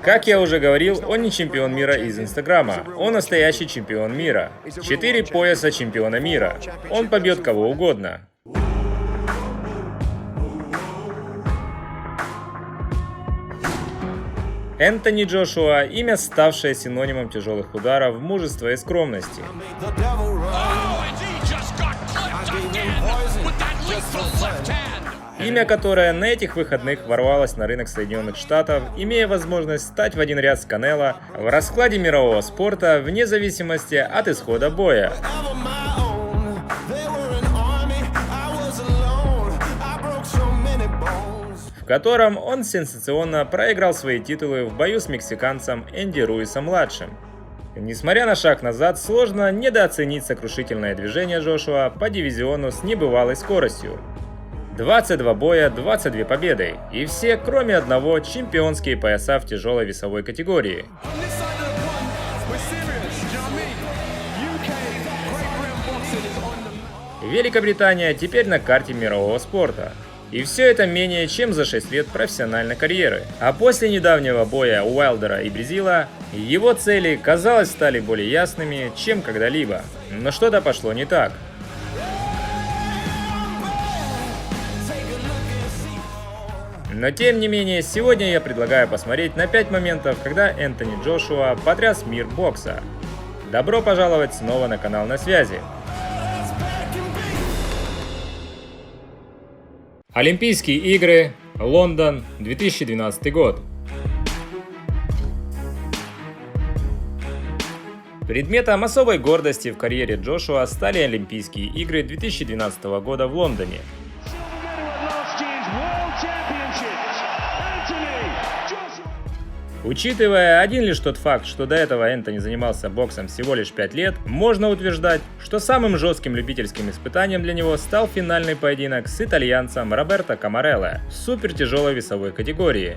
Как я уже говорил, он не чемпион мира из Инстаграма, он настоящий чемпион мира. 4 пояса чемпиона мира. Он побьет кого угодно. Энтони Джошуа – имя, ставшее синонимом тяжелых ударов, мужества и скромности. Имя, которое на этих выходных ворвалось на рынок Соединенных Штатов, имея возможность стать в один ряд с Канело в раскладе мирового спорта вне зависимости от исхода боя. В котором он сенсационно проиграл свои титулы в бою с мексиканцем Энди Руисом-младшим. Несмотря на шаг назад, сложно недооценить сокрушительное движение Джошуа по дивизиону с небывалой скоростью. 22 боя, 22 победы, и все, кроме одного, чемпионские пояса в тяжелой весовой категории. Великобритания теперь на карте мирового спорта. И все это менее чем за 6 лет профессиональной карьеры. А после недавнего боя Уайлдера и Бризила, его цели, казалось, стали более ясными, чем когда-либо. Но что-то пошло не так. Но тем не менее, сегодня я предлагаю посмотреть на 5 моментов, когда Энтони Джошуа потряс мир бокса. Добро пожаловать снова на канал На Связи. Олимпийские игры, Лондон, 2012 год. Предметом особой гордости в карьере Джошуа стали Олимпийские игры 2012 года в Лондоне. Учитывая один лишь тот факт, что до этого Энтони занимался боксом всего лишь 5 лет, можно утверждать, что самым жестким любительским испытанием для него стал финальный поединок с итальянцем Роберто Камарелло в супертяжелой весовой категории.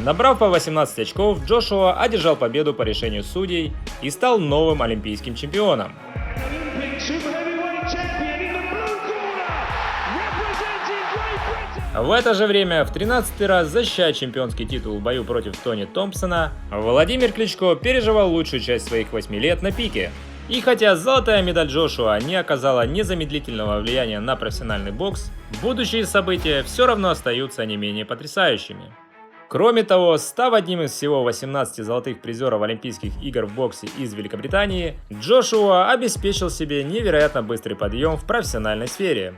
Набрав по 18 очков, Джошуа одержал победу по решению судей и стал новым олимпийским чемпионом. В это же время, в 13-й раз защищая чемпионский титул в бою против Тони Томпсона, Владимир Кличко переживал лучшую часть своих 8 лет на пике. И хотя золотая медаль Джошуа не оказала незамедлительного влияния на профессиональный бокс, будущие события все равно остаются не менее потрясающими. Кроме того, став одним из всего 18 золотых призеров Олимпийских игр в боксе из Великобритании, Джошуа обеспечил себе невероятно быстрый подъем в профессиональной сфере.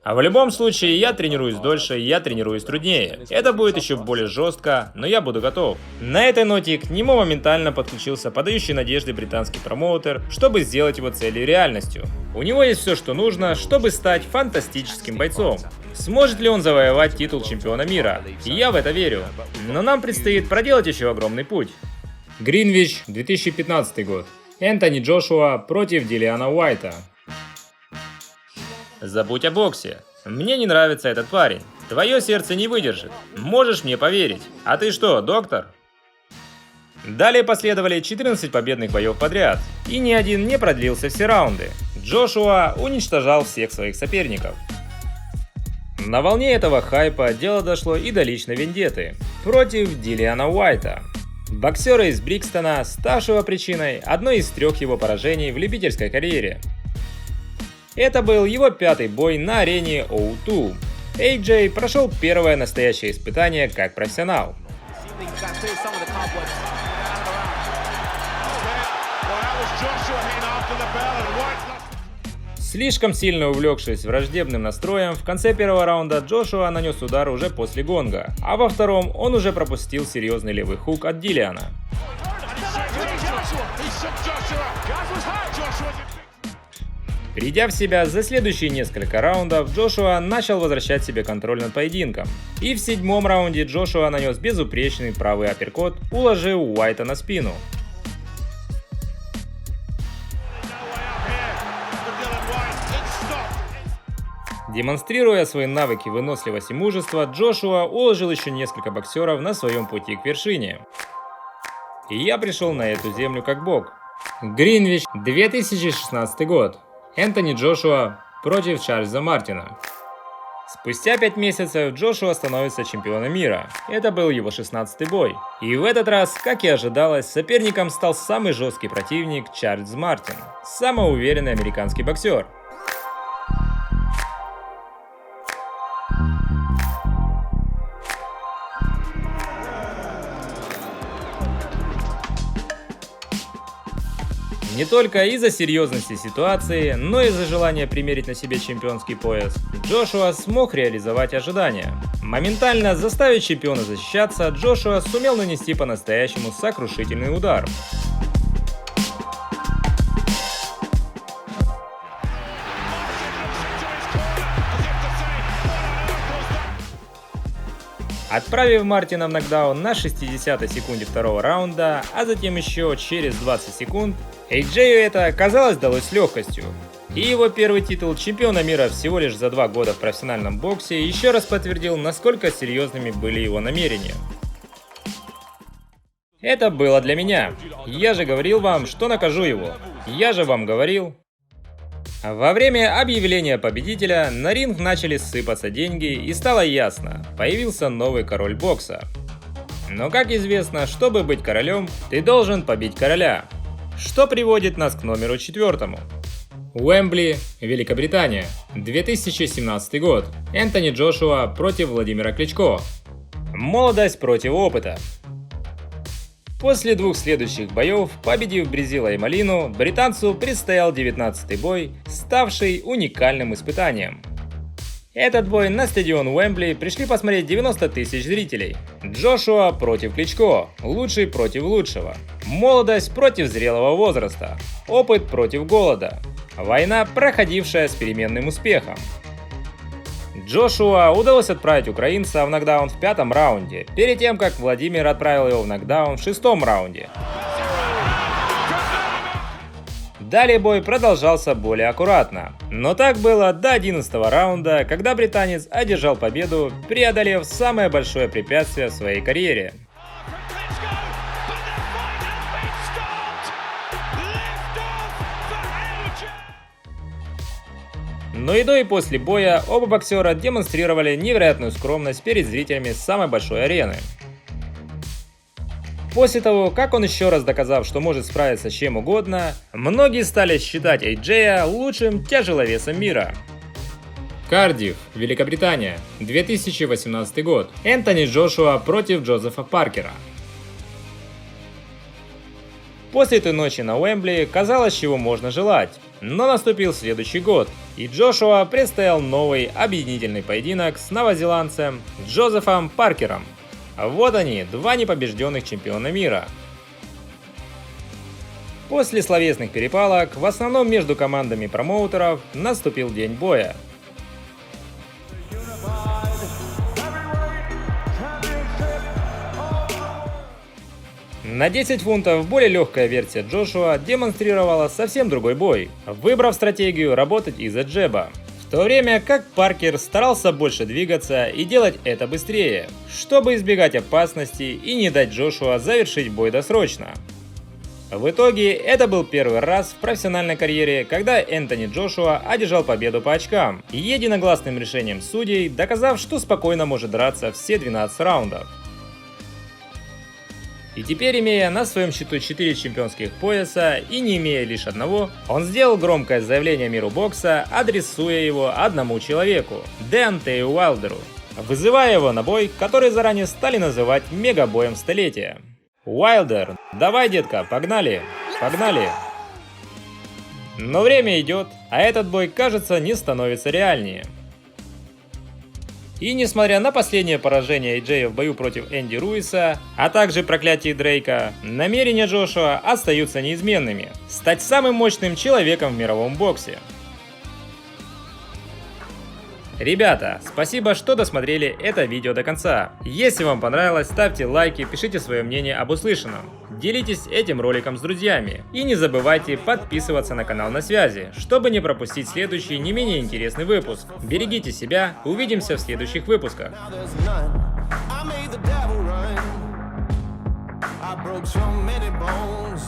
А в любом случае, я тренируюсь дольше, я тренируюсь труднее. Это будет еще более жестко, но я буду готов. На этой ноте к нему моментально подключился подающий надежды британский промоутер, чтобы сделать его цели реальностью. У него есть все, что нужно, чтобы стать фантастическим бойцом. Сможет ли он завоевать титул чемпиона мира? И я в это верю. Но нам предстоит проделать еще огромный путь. Гринвич, 2015 год. Энтони Джошуа против Дилиана Уайта. Забудь о боксе. Мне не нравится этот парень. Твое сердце не выдержит. Можешь мне поверить. А ты что, доктор? Далее последовали 14 победных боев подряд. И ни один не продлился все раунды. Джошуа уничтожал всех своих соперников. На волне этого хайпа дело дошло и до личной вендетты против Дилиана Уайта, боксера из Брикстона, ставшего причиной одной из 3 его поражений в любительской карьере. Это был его 5-й бой на арене O2. AJ прошел первое настоящее испытание как профессионал. Слишком сильно увлекшись враждебным настроем, в конце первого раунда Джошуа нанес удар уже после гонга, а во втором он уже пропустил серьезный левый хук от Дилиана. Придя в себя за следующие несколько раундов, Джошуа начал возвращать себе контроль над поединком. И в 7-м раунде Джошуа нанес безупречный правый апперкот, уложив Уайта на спину. Демонстрируя свои навыки выносливости и мужества, Джошуа уложил еще несколько боксеров на своем пути к вершине. И я пришел на эту землю как бог. Гринвич, 2016 год. Энтони Джошуа против Чарльза Мартина. Спустя 5 месяцев Джошуа становится чемпионом мира. Это был его 16-й бой. И в этот раз, как и ожидалось, соперником стал самый жесткий противник Чарльз Мартин, самоуверенный американский боксер. Не только из-за серьезности ситуации, но и из-за желания примерить на себе чемпионский пояс, Джошуа смог реализовать ожидания. Моментально заставив чемпиона защищаться, Джошуа сумел нанести по-настоящему сокрушительный удар. Отправив Мартина в нокдаун на 60-й секунде второго раунда, а затем еще через 20 секунд, Эйджею это, казалось, далось с легкостью. И его первый титул чемпиона мира всего лишь за 2 года в профессиональном боксе еще раз подтвердил, насколько серьезными были его намерения. Это было для меня. Я же говорил вам, что накажу его. Я же вам говорил. Во время объявления победителя на ринг начали сыпаться деньги, и стало ясно, появился новый король бокса. Но как известно, чтобы быть королем, ты должен побить короля. Что приводит нас к номеру 4. Уэмбли, Великобритания, 2017 год. Энтони Джошуа против Владимира Кличко. Молодость против опыта. После 2 следующих боев, победив Бризила и Малину, британцу предстоял 19-й бой, ставший уникальным испытанием. Этот бой на стадион Уэмбли пришли посмотреть 90 тысяч зрителей. Джошуа против Кличко, лучший против лучшего. Молодость против зрелого возраста. Опыт против голода. Война, проходившая с переменным успехом. Джошуа удалось отправить украинца в нокдаун в 5-м раунде, перед тем, как Владимир отправил его в нокдаун в 6-м раунде. Далее бой продолжался более аккуратно, но так было до 11-го раунда, когда британец одержал победу, преодолев самое большое препятствие в своей карьере. Но и до и после боя оба боксера демонстрировали невероятную скромность перед зрителями с самой большой арены. После того, как он еще раз доказал, что может справиться с чем угодно, многие стали считать Эйджея лучшим тяжеловесом мира. Кардифф, Великобритания, 2018 год. Энтони Джошуа против Джозефа Паркера. После этой ночи на Уэмбли казалось, чего можно желать. Но наступил следующий год, и Джошуа предстоял новый объединительный поединок с новозеландцем Джозефом Паркером. Вот они, 2 непобежденных чемпиона мира. После словесных перепалок, в основном между командами промоутеров, наступил день боя. На 10 фунтов более легкая версия Джошуа демонстрировала совсем другой бой, выбрав стратегию работать из-за джеба. В то время как Паркер старался больше двигаться и делать это быстрее, чтобы избегать опасности и не дать Джошуа завершить бой досрочно. В итоге это был первый раз в профессиональной карьере, когда Энтони Джошуа одержал победу по очкам, единогласным решением судей, доказав, что спокойно может драться все 12 раундов. И теперь, имея на своем счету 4 чемпионских пояса и не имея лишь одного, он сделал громкое заявление миру бокса, адресуя его одному человеку – Деонтею Уайлдеру, вызывая его на бой, который заранее стали называть мегабоем столетия. Уайлдер, давай, детка, погнали, погнали. Но время идет, а этот бой, кажется, не становится реальнее. И несмотря на последнее поражение Эйджея в бою против Энди Руиса, а также проклятие Дрейка, намерения Джошуа остаются неизменными – стать самым мощным человеком в мировом боксе. Ребята, спасибо, что досмотрели это видео до конца. Если вам понравилось, ставьте лайки, пишите свое мнение об услышанном. Делитесь этим роликом с друзьями. И не забывайте подписываться на канал На Связи, чтобы не пропустить следующий не менее интересный выпуск. Берегите себя, увидимся в следующих выпусках. I broke so many bones.